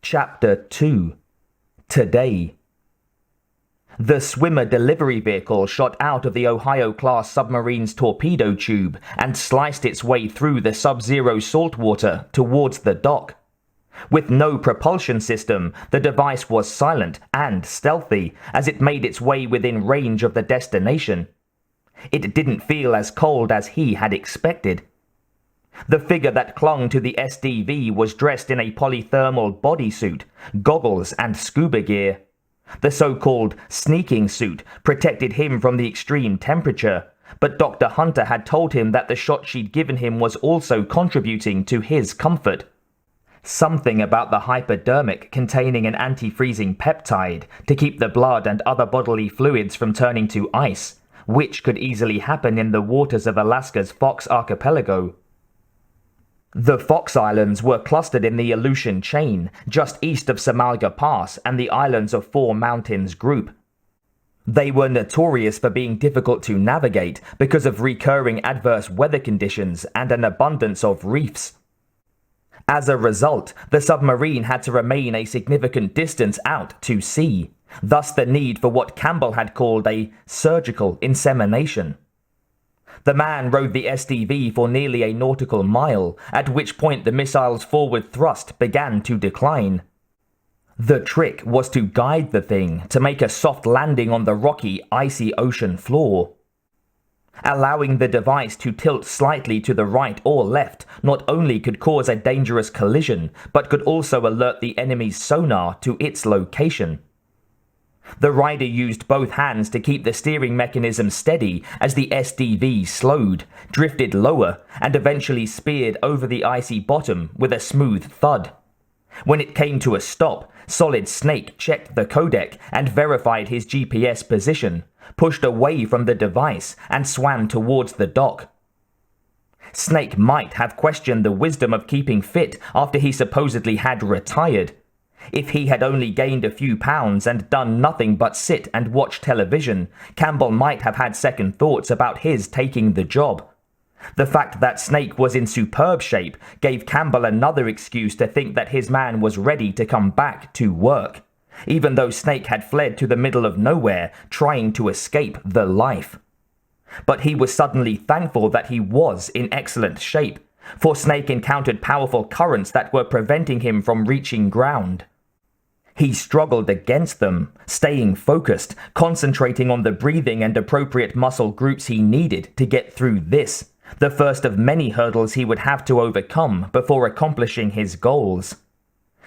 Chapter 2. Today. The swimmer delivery vehicle shot out of the Ohio-class submarine's torpedo tube and sliced its way through the sub-zero saltwater towards the dock. With no propulsion system, the device was silent and stealthy as it made its way within range of the destination. It didn't feel as cold as he had expected. The figure that clung to the SDV was dressed in a polythermal bodysuit, goggles, and scuba gear. The so-called sneaking suit protected him from the extreme temperature, but Dr. Hunter had told him that the shot she'd given him was also contributing to his comfort. Something about the hypodermic containing an anti-freezing peptide to keep the blood and other bodily fluids from turning to ice, which could easily happen in the waters of Alaska's Fox Archipelago. The Fox Islands were clustered in the Aleutian chain, just east of Samalga Pass and the Islands of Four Mountains group. They were notorious for being difficult to navigate because of recurring adverse weather conditions and an abundance of reefs. As a result, the submarine had to remain a significant distance out to sea, thus the need for what Campbell had called a surgical insemination. The man rode the SDV for nearly a nautical mile, at which point the missile's forward thrust began to decline. The trick was to guide the thing to make a soft landing on the rocky, icy ocean floor. Allowing the device to tilt slightly to the right or left not only could cause a dangerous collision, but could also alert the enemy's sonar to its location. The rider used both hands to keep the steering mechanism steady as the SDV slowed, drifted lower, and eventually speared over the icy bottom with a smooth thud. When it came to a stop, Solid Snake checked the codec and verified his GPS position, pushed away from the device, and swam towards the dock. Snake might have questioned the wisdom of keeping fit after he supposedly had retired. If he had only gained a few pounds and done nothing but sit and watch television, Campbell might have had second thoughts about his taking the job. The fact that Snake was in superb shape gave Campbell another excuse to think that his man was ready to come back to work, even though Snake had fled to the middle of nowhere trying to escape the life. But he was suddenly thankful that he was in excellent shape, for Snake encountered powerful currents that were preventing him from reaching ground. He struggled against them, staying focused, concentrating on the breathing and appropriate muscle groups he needed to get through this, the first of many hurdles he would have to overcome before accomplishing his goals.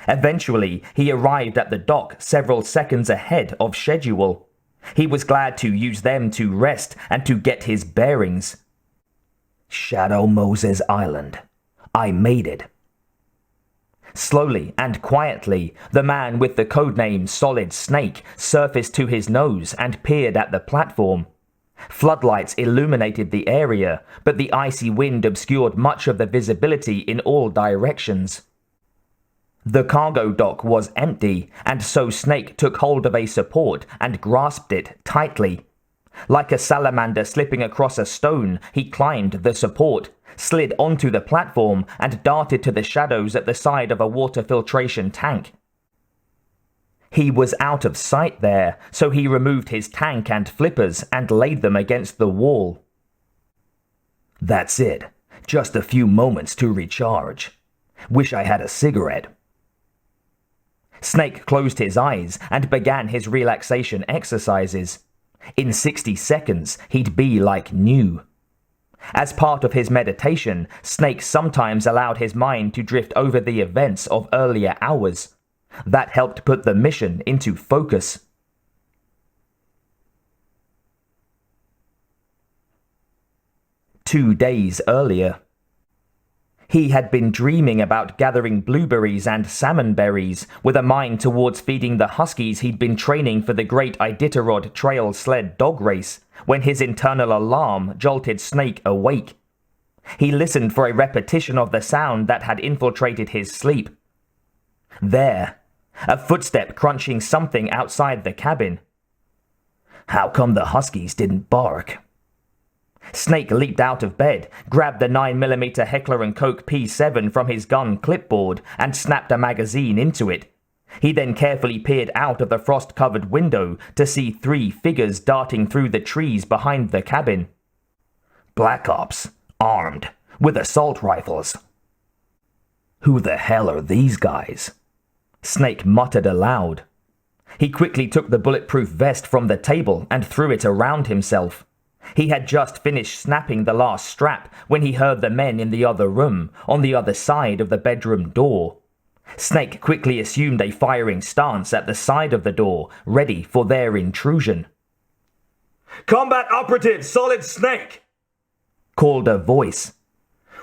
Eventually, he arrived at the dock several seconds ahead of schedule. He was glad to use them to rest and to get his bearings. Shadow Moses Island. I made it. Slowly and quietly, the man with the codename Solid Snake surfaced to his nose and peered at the platform. Floodlights illuminated the area, but the icy wind obscured much of the visibility in all directions. The cargo dock was empty, and so Snake took hold of a support and grasped it tightly. Like a salamander slipping across a stone, he climbed the support, slid onto the platform, and darted to the shadows at the side of a water filtration tank. He was out of sight there, so he removed his tank and flippers and laid them against the wall. That's it. Just a few moments to recharge. Wish I had a cigarette. Snake closed his eyes and began his relaxation exercises. In 60 seconds, he'd be like new. As part of his meditation, Snake sometimes allowed his mind to drift over the events of earlier hours. That helped put the mission into focus. Two days earlier, he had been dreaming about gathering blueberries and salmonberries with a mind towards feeding the huskies he'd been training for the Great Iditarod Trail Sled Dog Race when his internal alarm jolted Snake awake. He listened for a repetition of the sound that had infiltrated his sleep. There, a footstep crunching something outside the cabin. How come the huskies didn't bark? Snake leaped out of bed, grabbed the 9mm Heckler & Koch P7 from his gun clipboard, and snapped a magazine into it. He then carefully peered out of the frost-covered window to see 3 figures darting through the trees behind the cabin. Black Ops, armed, with assault rifles. Who the hell are these guys? Snake muttered aloud. He quickly took the bulletproof vest from the table and threw it around himself. He had just finished snapping the last strap when he heard the men in the other room, on the other side of the bedroom door. Snake quickly assumed a firing stance at the side of the door, ready for their intrusion. "Combat Operative Solid Snake!" called a voice.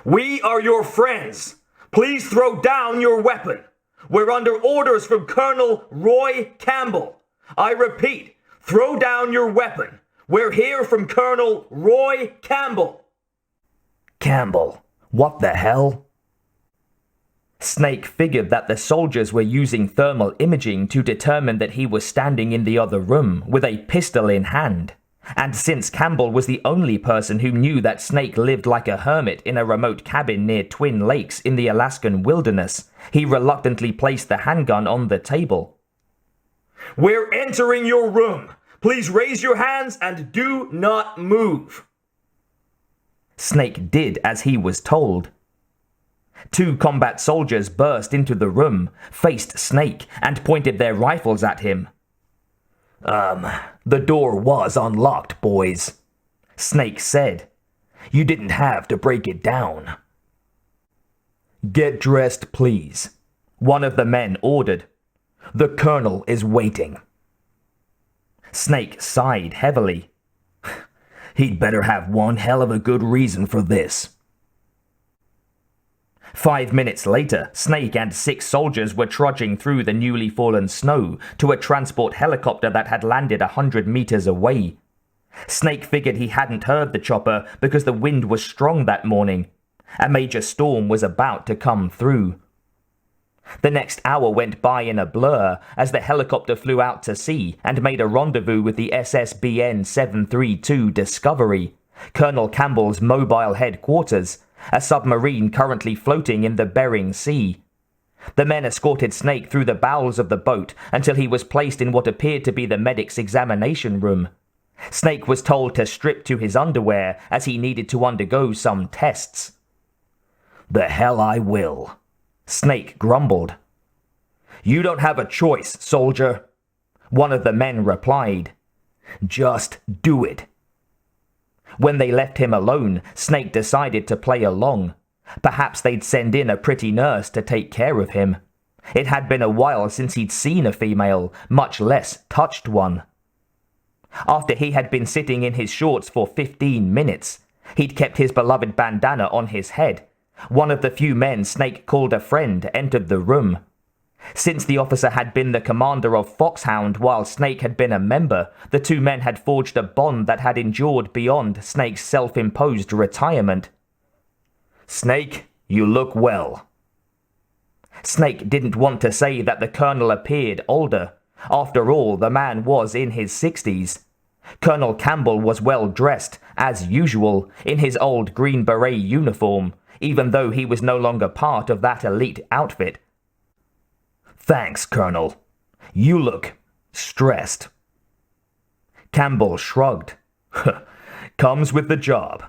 "We are your friends. Please throw down your weapon. We're under orders from Colonel Roy Campbell. I repeat, throw down your weapon. We're here from Colonel Roy Campbell." Campbell? What the hell? Snake figured that the soldiers were using thermal imaging to determine that he was standing in the other room with a pistol in hand. And since Campbell was the only person who knew that Snake lived like a hermit in a remote cabin near Twin Lakes in the Alaskan wilderness, he reluctantly placed the handgun on the table. "We're entering your room. Please raise your hands and do not move." Snake did as he was told. 2 combat soldiers burst into the room, faced Snake, and pointed their rifles at him. The door was unlocked, boys," Snake said. "You didn't have to break it down." "Get dressed, please," one of the men ordered. "The colonel is waiting." Snake sighed heavily. "He'd better have one hell of a good reason for this." 5 minutes later, Snake and 6 soldiers were trudging through the newly fallen snow to a transport helicopter that had landed 100 meters away. Snake figured he hadn't heard the chopper because the wind was strong that morning. A major storm was about to come through. The next hour went by in a blur as the helicopter flew out to sea and made a rendezvous with the SSBN 732 Discovery, Colonel Campbell's mobile headquarters, a submarine currently floating in the Bering Sea. The men escorted Snake through the bowels of the boat until he was placed in what appeared to be the medic's examination room. Snake was told to strip to his underwear as he needed to undergo some tests. "The hell I will," Snake grumbled. "You don't have a choice, soldier," one of the men replied. "Just do it." When they left him alone, Snake decided to play along. Perhaps they'd send in a pretty nurse to take care of him. It had been a while since he'd seen a female, much less touched one. After he had been sitting in his shorts for 15 minutes, he'd kept his beloved bandana on his head. One of the few men Snake called a friend entered the room. Since the officer had been the commander of Foxhound while Snake had been a member, the 2 men had forged a bond that had endured beyond Snake's self-imposed retirement. "Snake, you look well." Snake didn't want to say that the colonel appeared older. After all, the man was in his 60s. Colonel Campbell was well dressed, as usual, in his old Green Beret uniform, even though he was no longer part of that elite outfit. "Thanks, Colonel. You look stressed." Campbell shrugged. "Comes with the job."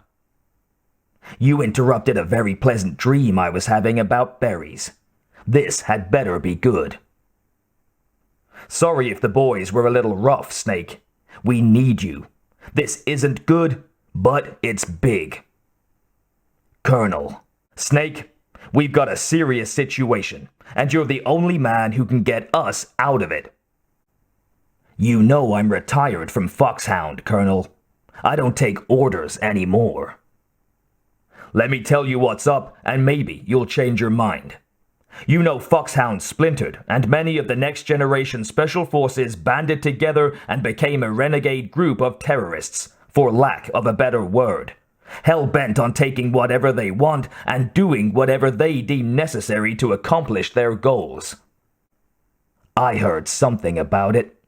"You interrupted a very pleasant dream I was having about berries. This had better be good." "Sorry if the boys were a little rough, Snake. We need you. This isn't good, but it's big." "Colonel." "Snake, we've got a serious situation, and you're the only man who can get us out of it." "You know I'm retired from Foxhound, Colonel. I don't take orders anymore." "Let me tell you what's up, and maybe you'll change your mind. You know Foxhound splintered, and many of the next generation special forces banded together and became a renegade group of terrorists, for lack of a better word. Hell-bent on taking whatever they want and doing whatever they deem necessary to accomplish their goals." "I heard something about it."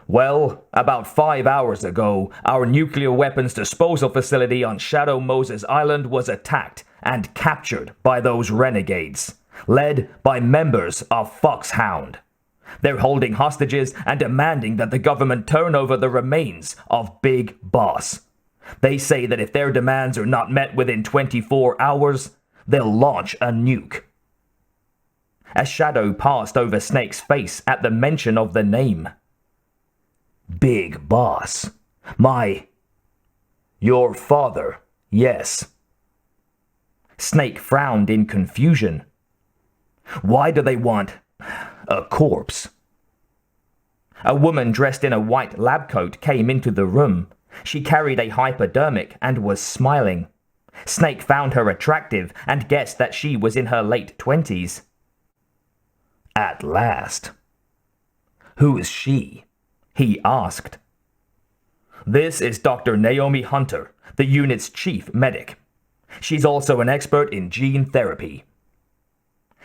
"Well, about 5 hours ago, our nuclear weapons disposal facility on Shadow Moses Island was attacked and captured by those renegades. led by members of Foxhound. They're holding hostages and demanding that the government turn over the remains of Big Boss. They say that if their demands are not met within 24 hours, they'll launch a nuke. A shadow passed over Snake's face at the mention of the name. Big Boss. Your father, yes. Snake frowned in confusion. Why do they want a corpse? A woman dressed in a white lab coat came into the room. She carried a hypodermic and was smiling. Snake found her attractive and guessed that she was in her late 20s. At last. Who is she? He asked. This is Dr. Naomi Hunter, the unit's chief medic. She's also an expert in gene therapy.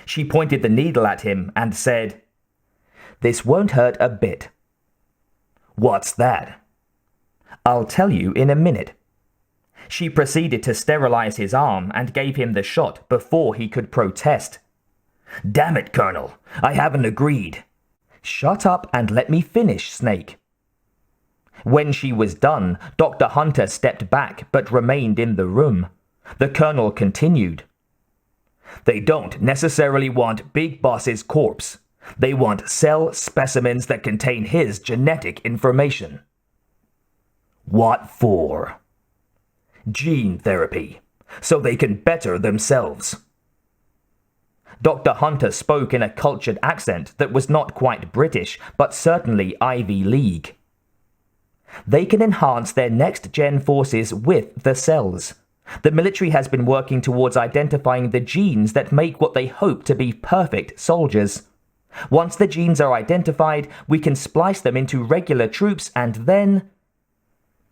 She pointed the needle at him and said, This won't hurt a bit. What's that? I'll tell you in a minute. She proceeded to sterilize his arm and gave him the shot before he could protest. Damn it, Colonel, I haven't agreed. Shut up and let me finish, Snake. When she was done, Dr. Hunter stepped back but remained in the room. The Colonel continued. They don't necessarily want Big Boss's corpse. They want cell specimens that contain his genetic information. What for? Gene therapy, so they can better themselves. Dr. Hunter spoke in a cultured accent that was not quite British, but certainly Ivy League. They can enhance their next-gen forces with the cells. The military has been working towards identifying the genes that make what they hope to be perfect soldiers. Once the genes are identified, we can splice them into regular troops and then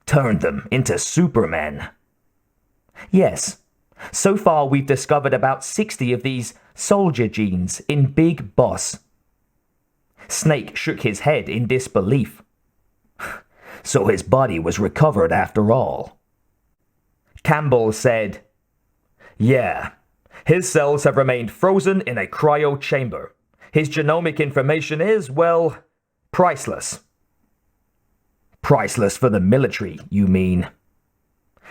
turn them into supermen. Yes. So far we've discovered about 60 of these soldier genes in Big Boss. Snake shook his head in disbelief. So his body was recovered after all. Campbell said, Yeah, his cells have remained frozen in a cryo chamber. His genomic information is, well, priceless. Priceless for the military, you mean?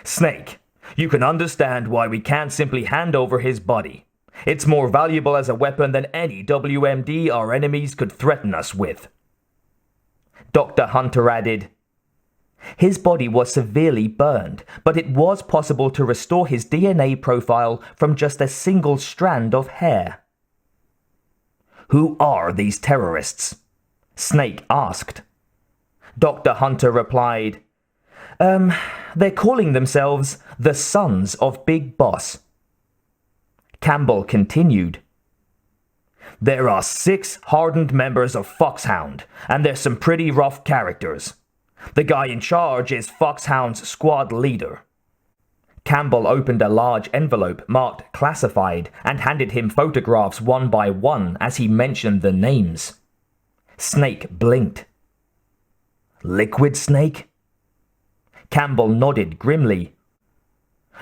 Snake, you can understand why we can't simply hand over his body. It's more valuable as a weapon than any WMD our enemies could threaten us with. Dr. Hunter added, His body was severely burned, but it was possible to restore his DNA profile from just a single strand of hair. Who are these terrorists? Snake asked. Dr. Hunter replied, They're calling themselves the Sons of Big Boss. Campbell continued, There are 6 hardened members of Foxhound, and there's some pretty rough characters. The guy in charge is Foxhound's squad leader. Campbell opened a large envelope marked classified and handed him photographs one by one as he mentioned the names. Snake blinked. Liquid Snake? Campbell nodded grimly.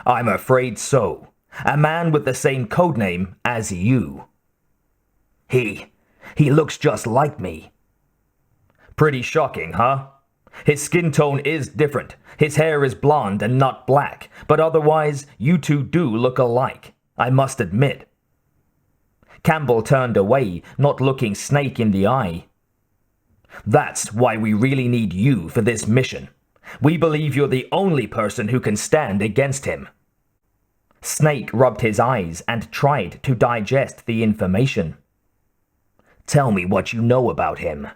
I'm afraid so. A man with the same codename as you. He looks just like me. Pretty shocking, huh? His skin tone is different. His hair is blonde and not black, but otherwise, you two do look alike, I must admit. Campbell turned away, not looking Snake in the eye. That's why we really need you for this mission. We believe you're the only person who can stand against him. Snake rubbed his eyes and tried to digest the information. Tell me what you know about him.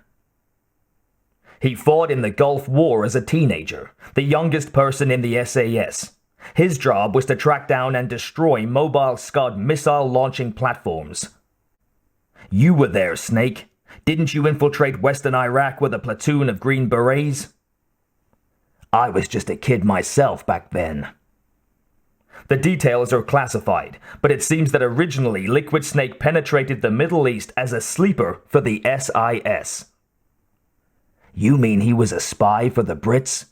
He fought in the Gulf War as a teenager, the youngest person in the SAS. His job was to track down and destroy mobile Scud missile-launching platforms. You were there, Snake. Didn't you infiltrate Western Iraq with a platoon of Green Berets? I was just a kid myself back then. The details are classified, but it seems that originally Liquid Snake penetrated the Middle East as a sleeper for the SIS. You mean he was a spy for the Brits?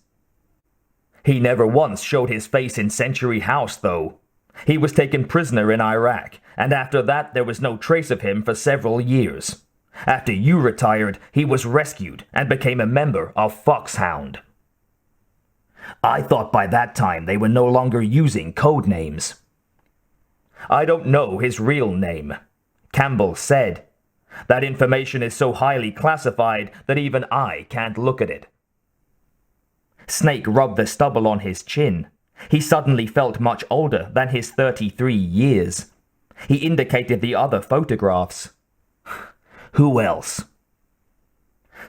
He never once showed his face in Century House, though. He was taken prisoner in Iraq, and after that there was no trace of him for several years. After you retired, he was rescued and became a member of Foxhound. I thought by that time they were no longer using code names. I don't know his real name, Campbell said. That information is so highly classified that even I can't look at it. Snake rubbed the stubble on his chin. He suddenly felt much older than his 33 years. He indicated the other photographs. Who else?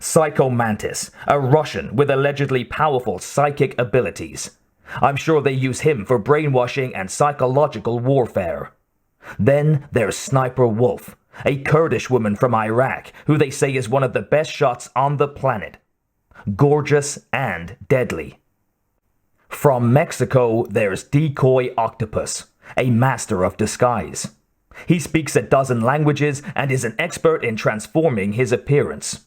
Psycho Mantis, a Russian with allegedly powerful psychic abilities. I'm sure they use him for brainwashing and psychological warfare. Then there's Sniper Wolf, a Kurdish woman from Iraq who they say is one of the best shots on the planet. Gorgeous and deadly. From Mexico, there's Decoy Octopus, a master of disguise. He speaks a dozen languages and is an expert in transforming his appearance.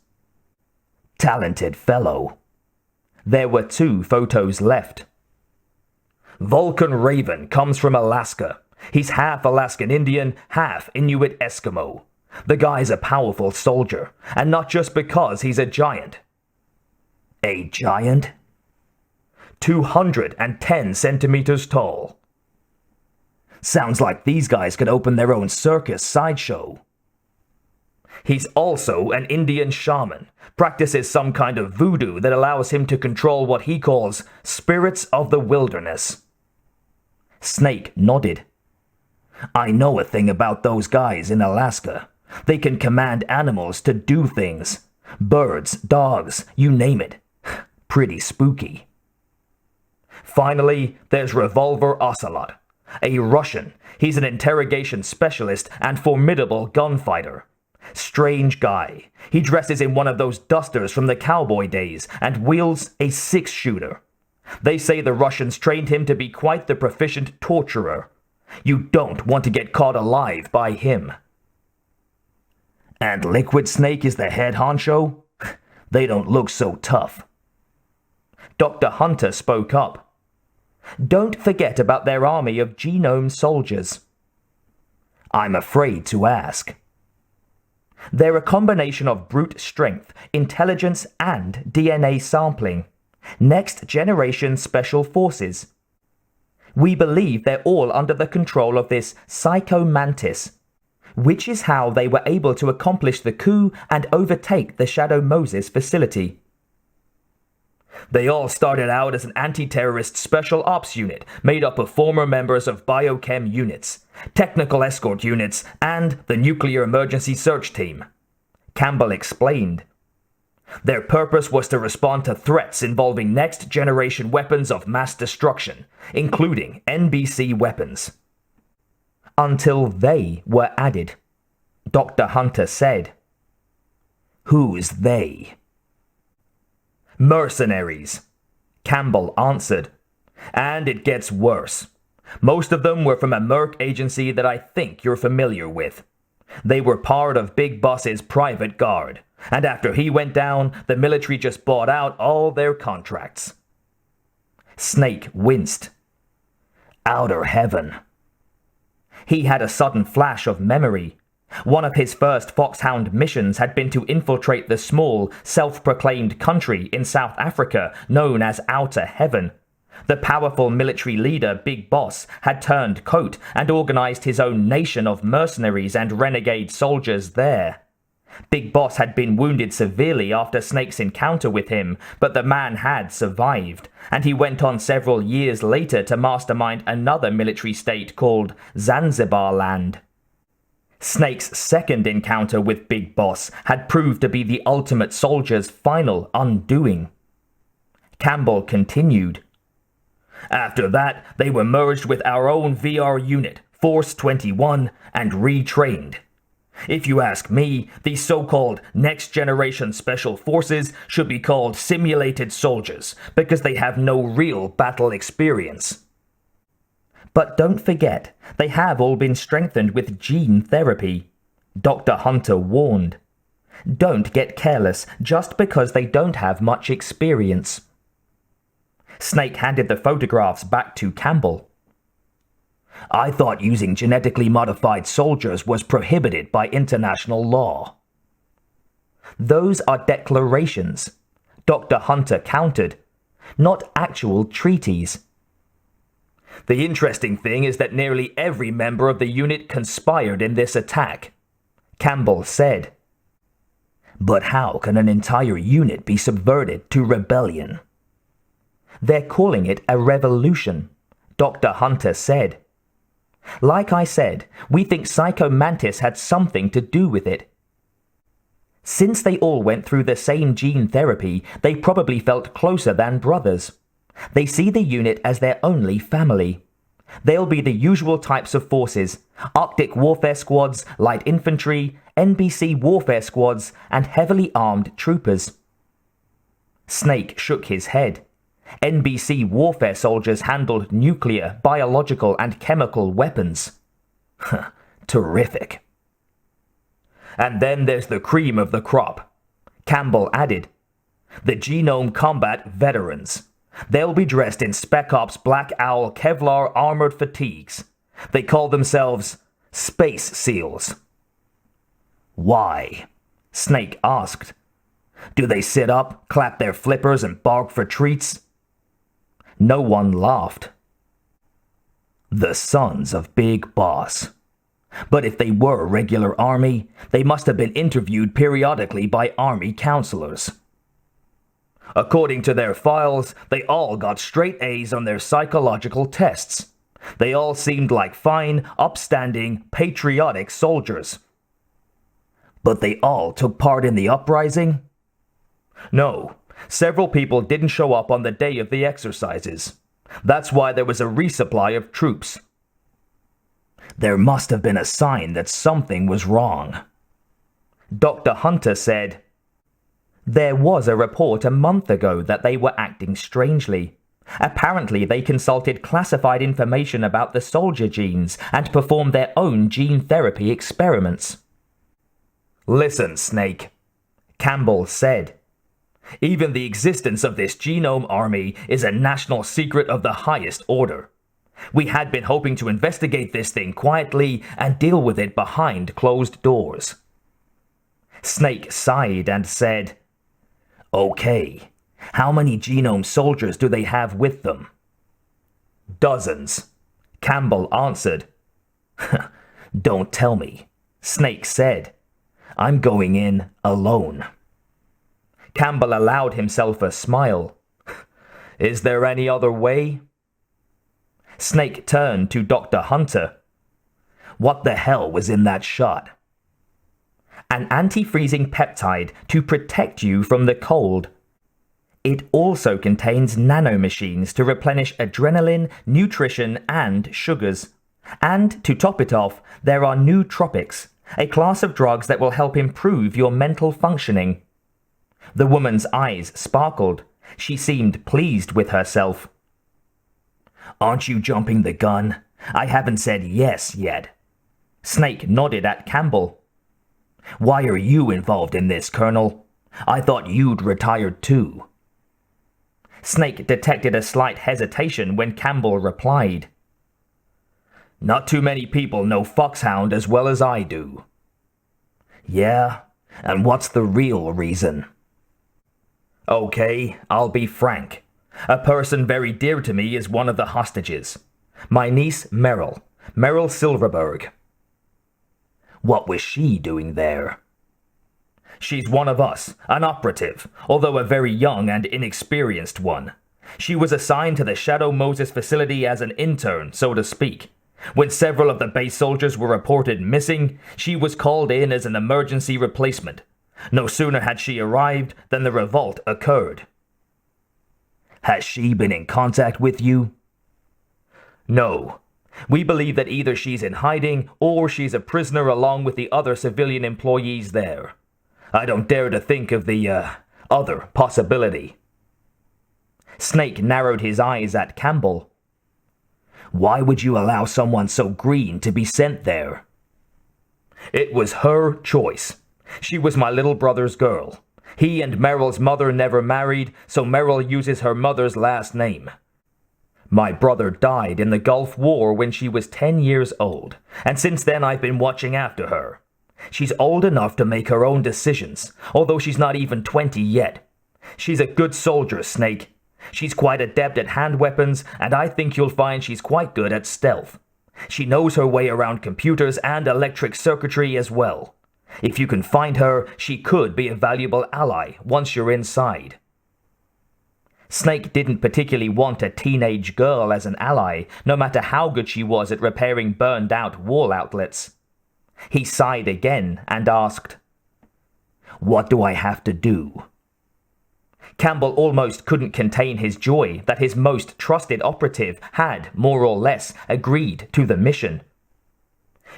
Talented fellow. There were 2 photos left. Vulcan Raven comes from Alaska. He's half Alaskan Indian, half Inuit Eskimo. The guy's a powerful soldier, and not just because he's a giant. A giant? 210 centimeters tall. Sounds like these guys could open their own circus sideshow. He's also an Indian shaman, practices some kind of voodoo that allows him to control what he calls spirits of the wilderness. Snake nodded. I know a thing about those guys in Alaska. They can command animals to do things. Birds, dogs, you name it. Pretty spooky. Finally, there's Revolver Ocelot, a Russian. He's an interrogation specialist and formidable gunfighter. Strange guy. He dresses in one of those dusters from the cowboy days and wields a 6-shooter. They say the Russians trained him to be quite the proficient torturer. You don't want to get caught alive by him. And Liquid Snake is the head honcho? They don't look so tough. Dr. Hunter spoke up. Don't forget about their army of genome soldiers. I'm afraid to ask. They're a combination of brute strength, intelligence, and DNA sampling. Next generation special forces. We believe they're all under the control of this Psycho Mantis, which is how they were able to accomplish the coup and overtake the Shadow Moses facility. They all started out as an anti-terrorist special ops unit made up of former members of biochem units, technical escort units, and the nuclear emergency search team. Campbell explained. Their purpose was to respond to threats involving next-generation weapons of mass destruction, including NBC weapons. Until they were added, Dr. Hunter said. Who's they? Mercenaries, Campbell answered. And it gets worse. Most of them were from a merc agency that I think you're familiar with. They were part of Big Boss's private guard, and after he went down, the military just bought out all their contracts. Snake winced. Outer heaven. He had a sudden flash of memory. One of his first Foxhound missions had been to infiltrate the small, self-proclaimed country in South Africa known as Outer Heaven. The powerful military leader, Big Boss, had turned coat and organized his own nation of mercenaries and renegade soldiers there. Big Boss had been wounded severely after Snake's encounter with him, but the man had survived, and he went on several years later to mastermind another military state called Zanzibar Land. Snake's second encounter with Big Boss had proved to be the ultimate soldier's final undoing. Campbell continued. After that, they were merged with our own VR unit, Force 21, and retrained. If you ask me, these so-called next-generation special forces should be called simulated soldiers because they have no real battle experience. But don't forget, they have all been strengthened with gene therapy, Dr. Hunter warned. Don't get careless just because they don't have much experience. Snake handed the photographs back to Campbell. I thought using genetically modified soldiers was prohibited by international law. Those are declarations, Dr. Hunter countered, not actual treaties. The interesting thing is that nearly every member of the unit conspired in this attack, Campbell said. But how can an entire unit be subverted to rebellion? They're calling it a revolution, Dr. Hunter said. Like I said, we think Psycho Mantis had something to do with it. Since they all went through the same gene therapy, they probably felt closer than brothers. They see the unit as their only family. They'll be the usual types of forces: Arctic warfare squads, light infantry, NBC warfare squads, and heavily armed troopers. Snake shook his head. NBC warfare soldiers handled nuclear, biological, and chemical weapons. Terrific. And then there's the cream of the crop, Campbell added. The Genome Combat Veterans. They'll be dressed in Spec Ops Black Owl Kevlar armored fatigues. They call themselves Space SEALs. Why? Snake asked. Do they sit up, clap their flippers, and bark for treats? No one laughed. The sons of Big Boss. But if they were regular army, they must have been interviewed periodically by army counselors. According to their files, they all got straight A's on their psychological tests. They all seemed like fine, upstanding, patriotic soldiers. But they all took part in the uprising? No, several people didn't show up on the day of the exercises. That's why there was a resupply of troops. There must have been a sign that something was wrong. Dr. Hunter said, there was a report a month ago that they were acting strangely. Apparently they consulted classified information about the soldier genes and performed their own gene therapy experiments. Listen, Snake, Campbell said. Even the existence of this genome army is a national secret of the highest order. We had been hoping to investigate this thing quietly and deal with it behind closed doors. Snake sighed and said, Okay, how many genome soldiers do they have with them? Dozens, Campbell answered. Don't tell me, Snake said. I'm going in alone. Campbell allowed himself a smile. Is there any other way? Snake turned to Dr. Hunter. What the hell was in that shot? An anti-freezing peptide to protect you from the cold. It also contains nanomachines to replenish adrenaline, nutrition, and sugars. And to top it off, there are nootropics, a class of drugs that will help improve your mental functioning. The woman's eyes sparkled. She seemed pleased with herself. Aren't you jumping the gun? I haven't said yes yet. Snake nodded at Campbell. Why are you involved in this, Colonel? I thought you'd retired too. Snake detected a slight hesitation when Campbell replied. Not too many people know Foxhound as well as I do. Yeah, and what's the real reason? Okay, I'll be frank. A person very dear to me is one of the hostages. My niece Meryl Silverberg. What was she doing there? She's one of us, an operative, although a very young and inexperienced one. She was assigned to the Shadow Moses facility as an intern, so to speak. When several of the base soldiers were reported missing, she was called in as an emergency replacement. No sooner had she arrived than the revolt occurred. Has she been in contact with you? No. We believe that either she's in hiding or she's a prisoner along with the other civilian employees there. I don't dare to think of the, other possibility. Snake narrowed his eyes at Campbell. Why would you allow someone so green to be sent there? It was her choice. She was my little brother's girl. He and Meryl's mother never married, so Meryl uses her mother's last name. My brother died in the Gulf War when she was 10 years old, and since then I've been watching after her. She's old enough to make her own decisions, although she's not even 20 yet. She's a good soldier, Snake. She's quite adept at hand weapons, and I think you'll find she's quite good at stealth. She knows her way around computers and electric circuitry as well. If you can find her, she could be a valuable ally once you're inside. Snake didn't particularly want a teenage girl as an ally, no matter how good she was at repairing burned-out wall outlets. He sighed again and asked, "What do I have to do?" Campbell almost couldn't contain his joy that his most trusted operative had, more or less, agreed to the mission.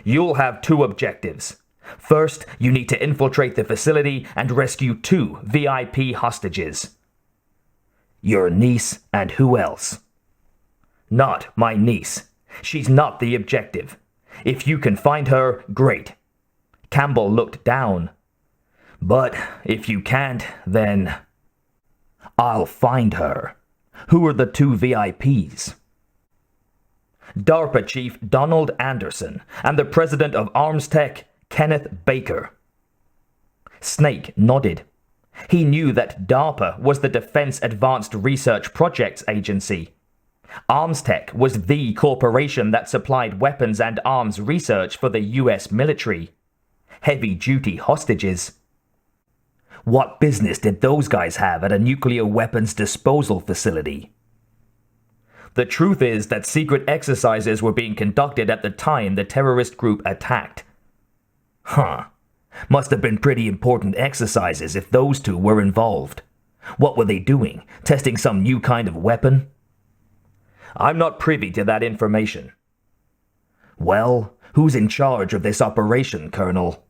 "You'll have two objectives. First, you need to infiltrate the facility and rescue 2 VIP hostages." "Your niece and who else?" "Not my niece. She's not the objective. If you can find her, great." Campbell looked down. "But if you can't, then..." "I'll find her. Who are the 2 VIPs?" DARPA Chief Donald Anderson and the President of Arms Tech, Kenneth Baker. Snake nodded. He knew that DARPA was the Defense Advanced Research Projects Agency. Armstech was the corporation that supplied weapons and arms research for the US military. Heavy-duty hostages. What business did those guys have at a nuclear weapons disposal facility? The truth is that secret exercises were being conducted at the time the terrorist group attacked. Huh. Must have been pretty important exercises if those 2 were involved. What were they doing? Testing some new kind of weapon? I'm not privy to that information. Well, who's in charge of this operation, Colonel?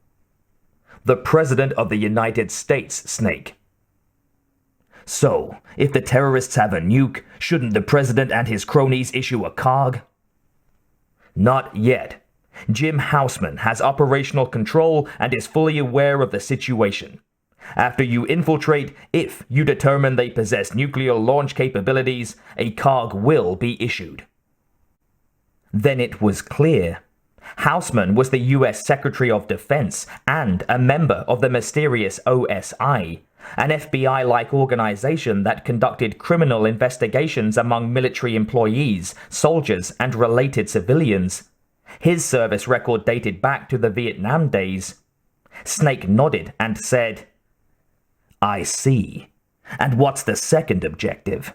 The President of the United States, Snake. So, if the terrorists have a nuke, shouldn't the President and his cronies issue a COG? Not yet. Jim Houseman has operational control and is fully aware of the situation. After you infiltrate, if you determine they possess nuclear launch capabilities, a COG will be issued. Then it was clear. Houseman was the U.S. Secretary of Defense and a member of the mysterious OSI, an FBI-like organization that conducted criminal investigations among military employees, soldiers, and related civilians. His service record dated back to the Vietnam days. Snake nodded and said, "I see. And what's the second objective?"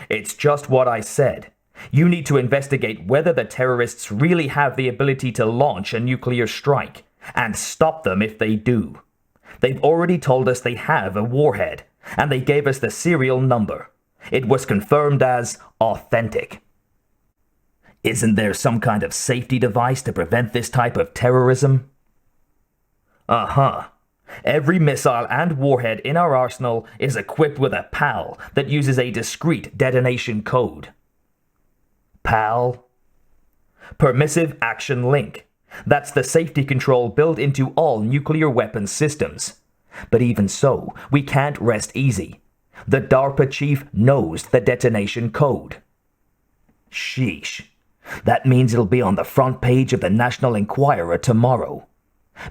"It's just what I said. You need to investigate whether the terrorists really have the ability to launch a nuclear strike, and stop them if they do. They've already told us they have a warhead, and they gave us the serial number. It was confirmed as authentic. Isn't there some kind of safety device to prevent this type of terrorism?" "Uh-huh. Every missile and warhead in our arsenal is equipped with a PAL that uses a discrete detonation code." PAL? Permissive Action Link. That's the safety control built into all nuclear weapons systems. But even so, we can't rest easy. The DARPA chief knows the detonation code. Sheesh. That means it'll be on the front page of the National Enquirer tomorrow.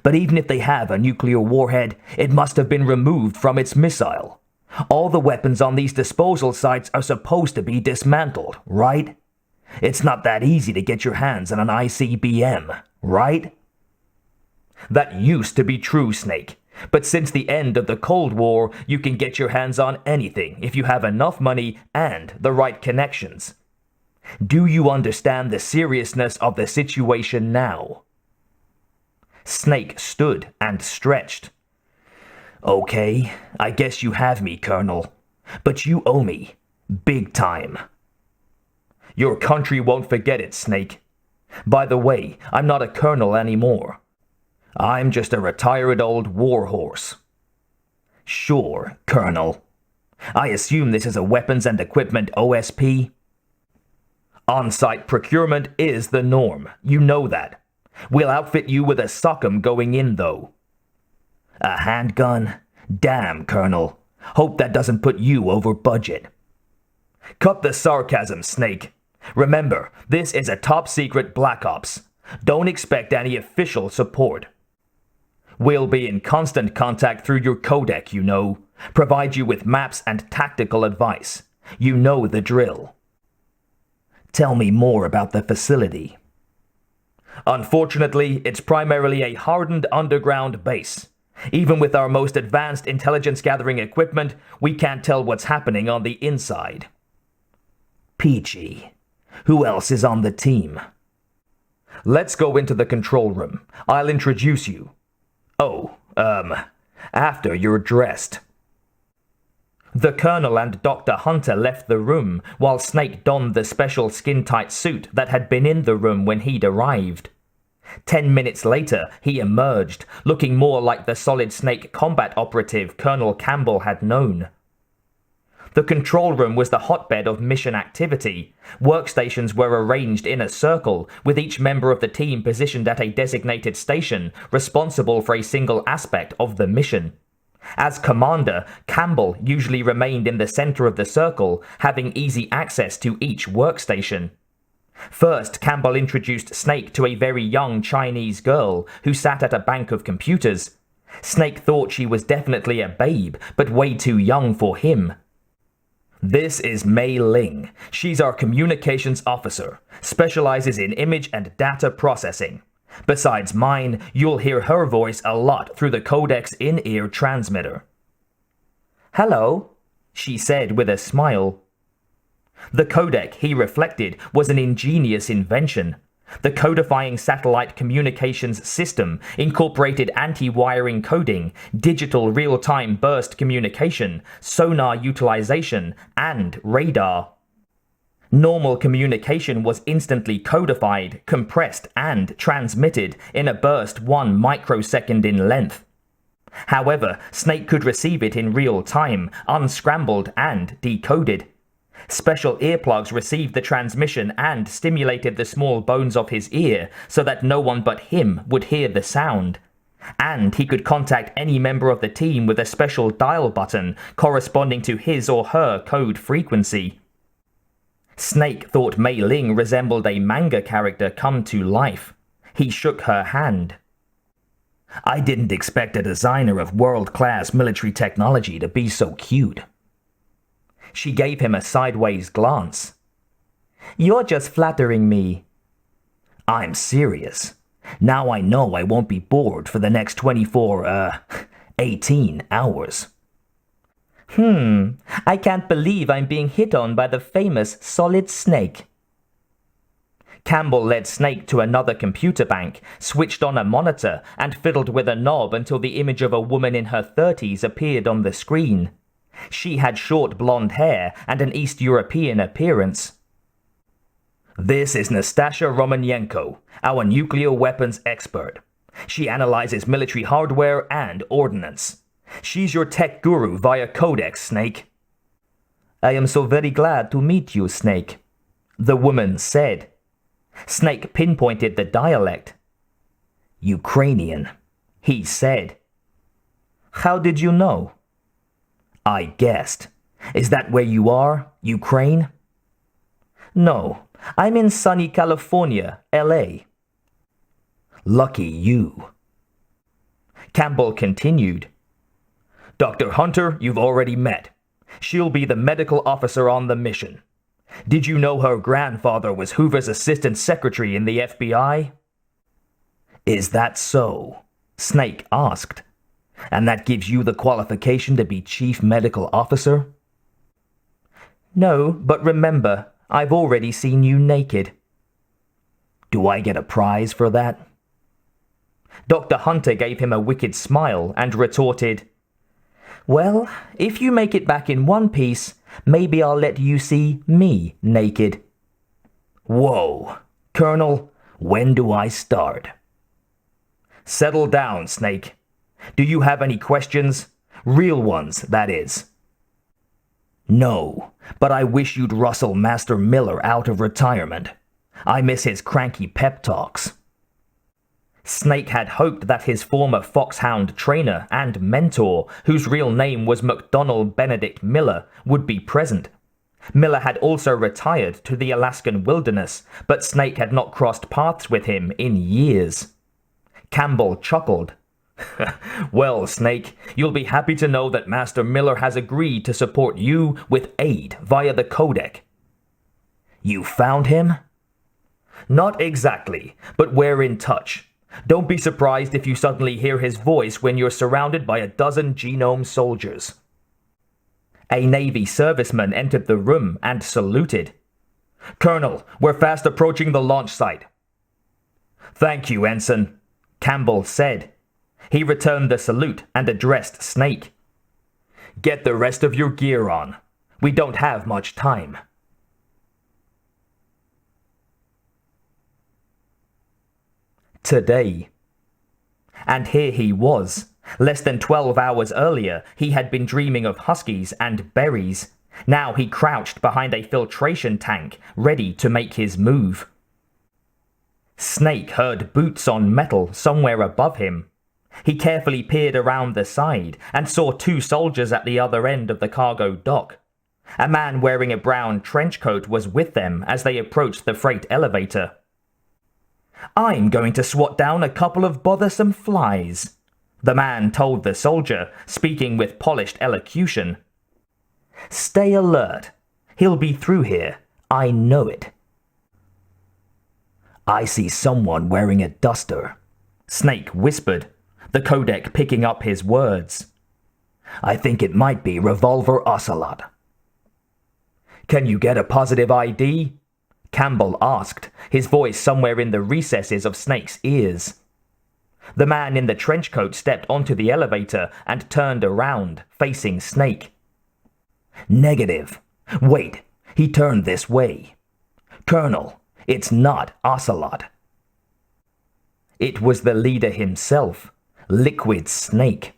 But even if they have a nuclear warhead, it must have been removed from its missile. All the weapons on these disposal sites are supposed to be dismantled, right? It's not that easy to get your hands on an ICBM, right? That used to be true, Snake. But since the end of the Cold War, you can get your hands on anything if you have enough money and the right connections. Do you understand the seriousness of the situation now? Snake stood and stretched. Okay, I guess you have me, Colonel. But you owe me. Big time. Your country won't forget it, Snake. By the way, I'm not a colonel anymore. I'm just a retired old warhorse. Sure, Colonel. I assume this is a weapons and equipment OSP? On-site procurement is the norm. You know that. We'll outfit you with a SOCOM going in, though. A handgun? Damn, Colonel. Hope that doesn't put you over budget. Cut the sarcasm, Snake. Remember, this is a top-secret Black Ops. Don't expect any official support. We'll be in constant contact through your codec, you know. Provide you with maps and tactical advice. You know the drill. Tell me more about the facility. Unfortunately, it's primarily a hardened underground base. Even with our most advanced intelligence-gathering equipment, we can't tell what's happening on the inside. Peachy. Who else is on the team? Let's go into the control room. I'll introduce you. After you're dressed. The Colonel and Dr. Hunter left the room, while Snake donned the special skin-tight suit that had been in the room when he'd arrived. 10 minutes later, he emerged, looking more like the Solid Snake combat operative Colonel Campbell had known. The control room was the hotbed of mission activity. Workstations were arranged in a circle, with each member of the team positioned at a designated station, responsible for a single aspect of the mission. As commander, Campbell usually remained in the center of the circle, having easy access to each workstation. First, Campbell introduced Snake to a very young Chinese girl who sat at a bank of computers. Snake thought she was definitely a babe, but way too young for him. This is Mei Ling. She's our communications officer, specializes in image and data processing. Besides mine, you'll hear her voice a lot through the codec's in-ear transmitter. Hello, she said with a smile. The codec, he reflected, was an ingenious invention. The codifying satellite communications system incorporated anti-wiring coding, digital real-time burst communication, sonar utilization, and radar. Normal communication was instantly codified, compressed, and transmitted in a burst 1 microsecond in length. However, Snake could receive it in real time, unscrambled and decoded. Special earplugs received the transmission and stimulated the small bones of his ear so that no one but him would hear the sound. And he could contact any member of the team with a special dial button corresponding to his or her code frequency. Snake thought Mei Ling resembled a manga character come to life. He shook her hand. I didn't expect a designer of world-class military technology to be so cute. She gave him a sideways glance. You're just flattering me. I'm serious. Now I know I won't be bored for the next 18 hours. I can't believe I'm being hit on by the famous Solid Snake. Campbell led Snake to another computer bank, switched on a monitor, and fiddled with a knob until the image of a woman in her 30s appeared on the screen. She had short blonde hair and an East European appearance. This is Nastasha Romanenko, our nuclear weapons expert. She analyzes military hardware and ordnance. She's your tech guru via Codex, Snake. I am so very glad to meet you, Snake, the woman said. Snake pinpointed the dialect. Ukrainian, he said. How did you know? I guessed. Is that where you are, Ukraine? No, I'm in sunny California, LA. Lucky you. Campbell continued. Dr. Hunter, you've already met. She'll be the medical officer on the mission. Did you know her grandfather was Hoover's assistant secretary in the FBI? Is that so? Snake asked. And that gives you the qualification to be chief medical officer? No, but remember, I've already seen you naked. Do I get a prize for that? Dr. Hunter gave him a wicked smile and retorted, Well, if you make it back in one piece, maybe I'll let you see me naked. Whoa, Colonel, when do I start? Settle down, Snake. Do you have any questions? Real ones, that is. No, but I wish you'd rustle Master Miller out of retirement. I miss his cranky pep talks. Snake had hoped that his former Foxhound trainer and mentor, whose real name was MacDonald Benedict Miller, would be present. Miller had also retired to the Alaskan wilderness, but Snake had not crossed paths with him in years. Campbell chuckled. Well, Snake, you'll be happy to know that Master Miller has agreed to support you with aid via the Codec. You found him? Not exactly, but we're in touch. Don't be surprised if you suddenly hear his voice when you're surrounded by a dozen genome soldiers. A Navy serviceman entered the room and saluted. Colonel, we're fast approaching the launch site. Thank you, Ensign, Campbell said. He returned the salute and addressed Snake. Get the rest of your gear on. We don't have much time. Today. And here he was. Less than 12 hours earlier, he had been dreaming of huskies and berries. Now he crouched behind a filtration tank, ready to make his move. Snake heard boots on metal somewhere above him. He carefully peered around the side and saw 2 soldiers at the other end of the cargo dock. A man wearing a brown trench coat was with them as they approached the freight elevator. I'm going to swat down a couple of bothersome flies, the man told the soldier, speaking with polished elocution. Stay alert. He'll be through here. I know it. I see someone wearing a duster, Snake whispered, the codec picking up his words. I think it might be Revolver Ocelot. Can you get a positive ID? Campbell asked, his voice somewhere in the recesses of Snake's ears. The man in the trench coat stepped onto the elevator and turned around, facing Snake. Negative. Wait, he turned this way. Colonel, it's not Ocelot. It was the leader himself, Liquid Snake.